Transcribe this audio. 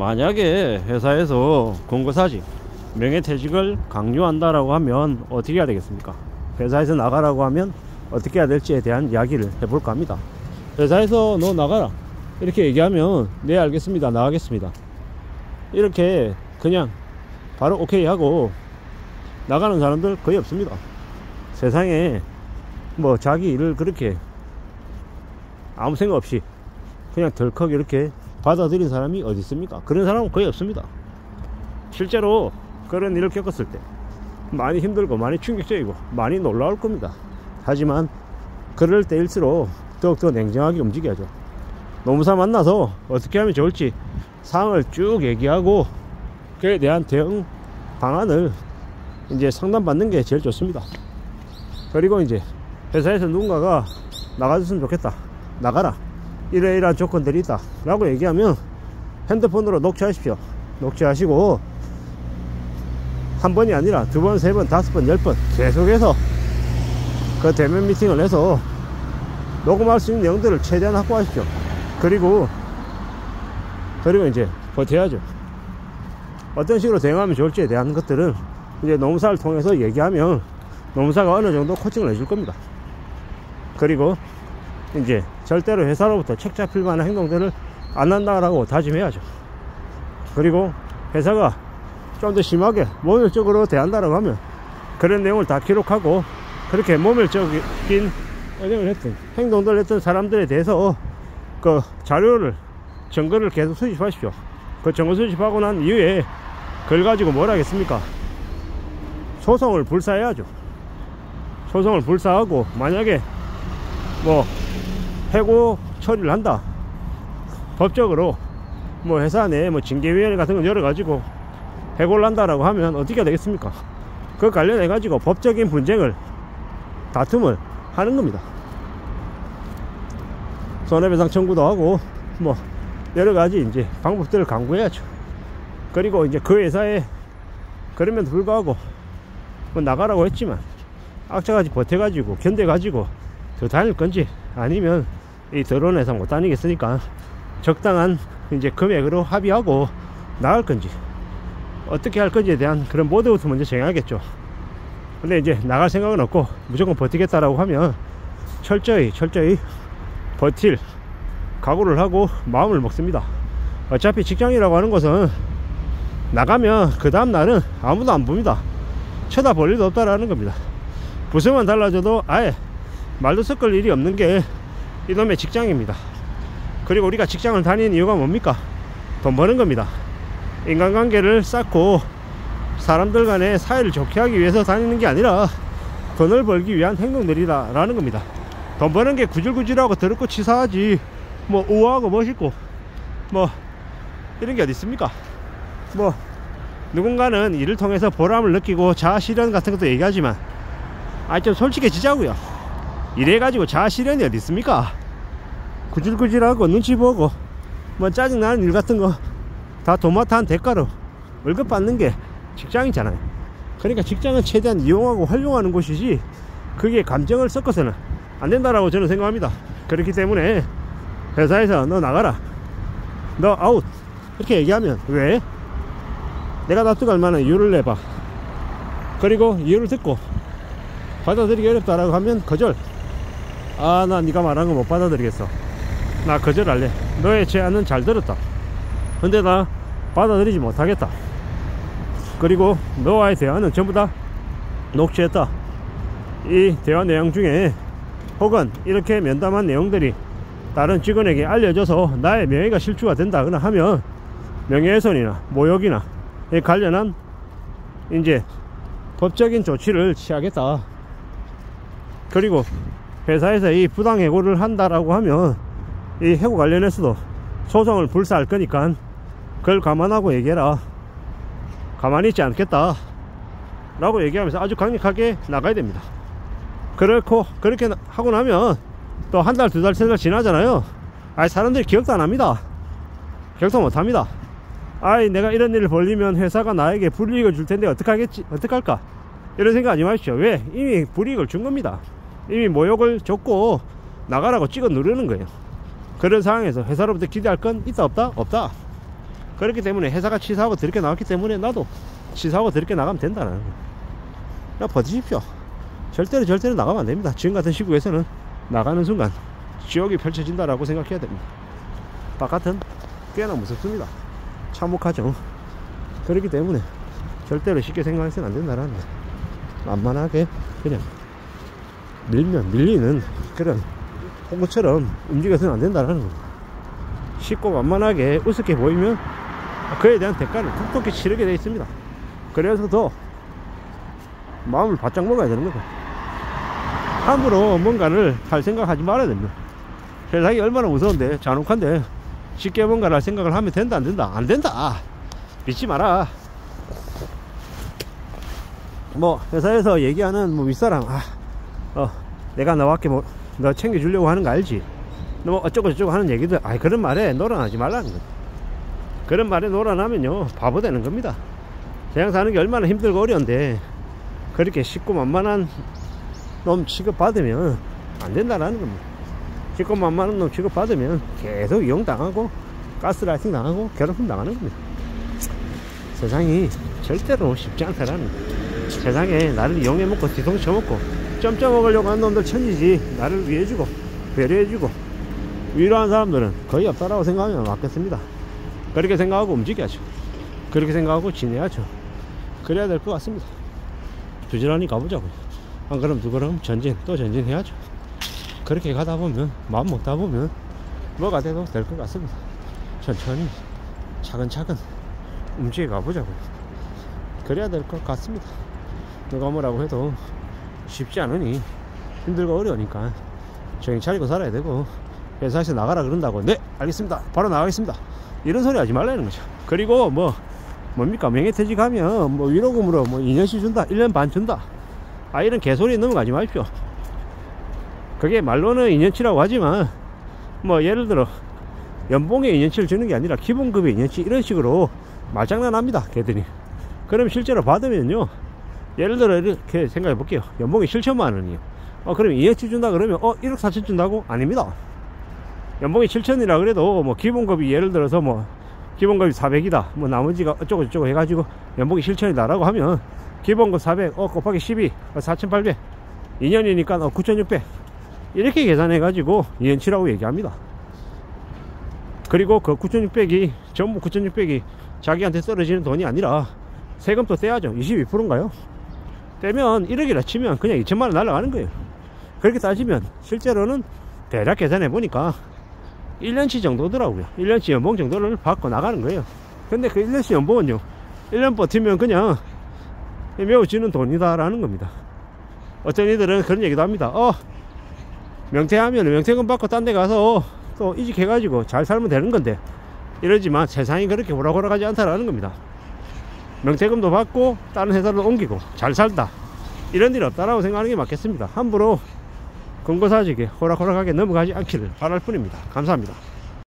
만약에 회사에서 권고사직 명예퇴직을 강요한다라고 하면 어떻게 해야 되겠습니까? 회사에서 나가라고 하면 어떻게 해야 될지에 대한 이야기를 해볼까 합니다. 회사에서 너 나가라 이렇게 얘기하면 네 알겠습니다 나가겠습니다 이렇게 그냥 바로 오케이 하고 나가는 사람들 거의 없습니다. 세상에 뭐 자기 일을 그렇게 아무 생각 없이 그냥 덜컥 이렇게 받아들인 사람이 어디 있습니까? 그런 사람은 거의 없습니다. 실제로 그런 일을 겪었을 때 많이 힘들고 많이 충격적이고 많이 놀라울 겁니다. 하지만 그럴 때일수록 더욱더 냉정하게 움직여야죠. 노무사 만나서 어떻게 하면 좋을지 상황을 쭉 얘기하고 그에 대한 대응 방안을 이제 상담받는 게 제일 좋습니다. 그리고 이제 회사에서 누군가가 나가줬으면 좋겠다 나가라 이러이러한 조건들이 있다 라고 얘기하면 핸드폰으로 녹취하십시오. 녹취하시고 한 번이 아니라 두 번, 세 번, 다섯 번, 10번 계속해서 그 대면 미팅을 해서 녹음할 수 있는 내용들을 최대한 확보하십시오. 그리고 이제 버텨야죠. 어떤 식으로 대응하면 좋을지에 대한 것들은 이제 노무사를 통해서 얘기하면 노무사가 어느 정도 코칭을 해줄 겁니다. 그리고 이제 절대로 회사로부터 책 잡힐 만한 행동들을 안 한다라고 다짐해야죠. 그리고 회사가 좀 더 심하게 모멸적으로 대한다라고 하면 그런 내용을 다 기록하고 그렇게 모멸적인 행동을 했던 행동들을 했던 사람들에 대해서 그 자료를 증거를 계속 수집하십시오. 그 증거 수집하고 난 이후에 그걸 가지고 뭘 하겠습니까? 소송을 불사해야죠. 소송을 불사하고 만약에 뭐 해고 처리를 한다 법적으로 뭐 회사 내에 뭐 징계위원회 같은 걸 열어가지고 해고를 한다라고 하면 어떻게 해야 되겠습니까? 그 관련해 가지고 법적인 분쟁을 다툼을 하는 겁니다. 손해배상 청구도 하고 뭐 여러가지 이제 방법들을 강구해야죠. 그리고 이제 그 회사에 그럼에도 불구하고 뭐 나가라고 했지만 악착같이 버텨가지고 견뎌가지고 더 다닐 건지 아니면 이 더러운 회사 못 다니겠으니까 적당한 이제 금액으로 합의하고 나갈 건지 어떻게 할 건지에 대한 그런 모드부터 먼저 정해야겠죠. 근데 이제 나갈 생각은 없고 무조건 버티겠다라고 하면 철저히 버틸 각오를 하고 마음을 먹습니다. 어차피 직장이라고 하는 것은 나가면 그 다음날은 아무도 안 봅니다. 쳐다볼 일도 없다라는 겁니다. 부서만 달라져도 아예 말도 섞을 일이 없는 게 이놈의 직장입니다. 그리고 우리가 직장을 다니는 이유가 뭡니까? 돈 버는 겁니다. 인간관계를 쌓고 사람들 간의 사이를 좋게 하기 위해서 다니는 게 아니라 돈을 벌기 위한 행동들이다 라는 겁니다. 돈 버는 게 구질구질하고 더럽고 치사하지 뭐 우아하고 멋있고 뭐 이런 게 어디 있습니까? 뭐 누군가는 일을 통해서 보람을 느끼고 자아실현 같은 것도 얘기하지만 좀 솔직해지자고요. 이래가지고 자아실현이 어디 있습니까? 구질구질하고 눈치 보고 뭐 짜증나는 일 같은 거 다 도맡아한 대가로 월급 받는 게 직장이잖아요. 그러니까 직장은 최대한 이용하고 활용하는 곳이지 그게 감정을 섞어서는 안 된다라고 저는 생각합니다. 그렇기 때문에 회사에서 너 나가라 너 아웃 이렇게 얘기하면 왜? 내가 납득할 만한 이유를 내봐. 그리고 이유를 듣고 받아들이기 어렵다라고 하면 거절. 나 네가 말한 거 못 받아들이겠어. 나 거절할래. 너의 제안은 잘 들었다. 근데 나 받아들이지 못하겠다. 그리고 너와의 대화는 전부 다 녹취했다. 이 대화 내용 중에 혹은 이렇게 면담한 내용들이 다른 직원에게 알려져서 나의 명예가 실추가 된다거나 하면 명예훼손이나 모욕이나 관련한 이제 법적인 조치를 취하겠다. 그리고 회사에서 이 부당해고를 한다라고 하면 이 해고 관련해서도 소송을 불사할 거니까 그걸 감안하고 얘기해라. 가만히 있지 않겠다 라고 얘기하면서 아주 강력하게 나가야 됩니다. 그렇게 하고 나면 또 한 달, 두 달, 세 달 지나잖아요. 사람들이 기억도 안 합니다. 기억도 못 합니다. 내가 이런 일을 벌리면 회사가 나에게 불이익을 줄 텐데 어떡할까 이런 생각 하지 마십시오. 왜? 이미 불이익을 준 겁니다. 이미 모욕을 줬고 나가라고 찍어 누르는 거예요. 그런 상황에서 회사로부터 기대할 건 있다 없다? 없다. 그렇기 때문에 회사가 취사하고 드럽게 나왔기 때문에 나도 취사하고 드럽게 나가면 된다는 거. 그냥 버티십시오. 절대로 나가면 안 됩니다. 지금 같은 시국에서는 나가는 순간 지옥이 펼쳐진다라고 생각해야 됩니다. 바깥은 꽤나 무섭습니다. 참혹하죠. 그렇기 때문에 절대로 쉽게 생각해서는 안 된다라는 거. 만만하게 그냥 밀리는 그런 홍구처럼 움직여서는 안 된다라는 거. 쉽고 만만하게 우습게 보이면 그에 대한 대가를 톡톡히 치르게 되어 있습니다. 그래서 더 마음을 바짝 먹어야 되는 거죠. 함부로 뭔가를 할 생각하지 말아야 됩니다. 세상이 얼마나 무서운데, 잔혹한데 쉽게 뭔가를 할 생각을 하면 된다 안 된다? 안 된다. 믿지 마라. 뭐 회사에서 얘기하는 뭐 윗사람, 내가 너밖에 뭐 너 챙겨주려고 하는 거 알지? 너 뭐 어쩌고 저쩌고 하는 얘기들, 그런 말에 놀아나지 말라는 거죠. 그런 말에 놀아나면요 바보 되는 겁니다. 세상 사는 게 얼마나 힘들고 어려운데 그렇게 쉽고 만만한 놈 취급받으면 안 된다라는 겁니다. 쉽고 만만한 놈 취급받으면 계속 이용당하고 가스라이팅 당하고 괴롭힘 당하는 겁니다. 세상이 절대로 쉽지 않다라는 거예요. 세상에 나를 이용해먹고 뒤통수 쳐먹고 점점 먹으려고 하는 놈들 천지지. 나를 위해주고 배려해주고 위로하는 사람들은 거의 없다라고 생각하면 맞겠습니다. 그렇게 생각하고 움직여야죠. 그렇게 생각하고 지내야죠. 그래야 될 것 같습니다. 부지런히 가보자고요. 한 걸음 두 걸음 전진 또 전진해야죠. 그렇게 가다 보면 마음 먹다 보면 뭐가 돼도 될 것 같습니다. 천천히 차근차근 움직여 가보자고요. 그래야 될 것 같습니다. 누가 뭐라고 해도 쉽지 않으니 힘들고 어려우니까 정신 차리고 살아야 되고, 회사에서 나가라 그런다고 네 알겠습니다 바로 나가겠습니다 이런 소리 하지 말라는 거죠. 그리고 뭡니까 명예퇴직 하면 뭐 위로금으로 뭐 2년씩 준다 1년 반 준다, 이런 개소리에 넘어가지 마십시오. 그게 말로는 2년치라고 하지만 뭐 예를 들어 연봉에 2년치를 주는 게 아니라 기본급에 2년치 이런 식으로 말장난합니다 걔들이. 그럼 실제로 받으면요, 예를 들어 이렇게 생각해 볼게요. 연봉이 7천만 원이에요. 그럼 2년치 준다 그러면 1억 4천 준다고? 아닙니다. 연봉이 7천이라 그래도 뭐 기본급이 예를 들어서 뭐 기본급이 400이다 뭐 나머지가 어쩌고 저쩌고 해가지고 연봉이 7천이다 라고 하면 기본급 400 곱하기 12 4,800 2년이니까 9,600 이렇게 계산해 가지고 2년치라고 얘기합니다. 그리고 그 9,600이 전부 9,600이 자기한테 떨어지는 돈이 아니라 세금도 떼야죠. 22%인가요? 떼면 1억이라 치면 그냥 2천만원 날아가는 거예요. 그렇게 따지면 실제로는 대략 계산해 보니까 1년치 정도더라고요. 1년치 연봉 정도를 받고 나가는 거예요. 근데 그 1년치 연봉은요 1년 버티면 그냥 메워지는 돈이다 라는 겁니다. 어떤 이들은 그런 얘기도 합니다. 명퇴하면 명퇴금 받고 딴 데 가서 또 이직해 가지고 잘 살면 되는 건데, 이러지만 세상이 그렇게 호락호락하지 않다라는 겁니다. 명퇴금도 받고 다른 회사로 옮기고 잘 살다 이런 일 없다라고 생각하는 게 맞겠습니다. 함부로 권고사직에 호락호락하게 넘어가지 않기를 바랄 뿐입니다. 감사합니다.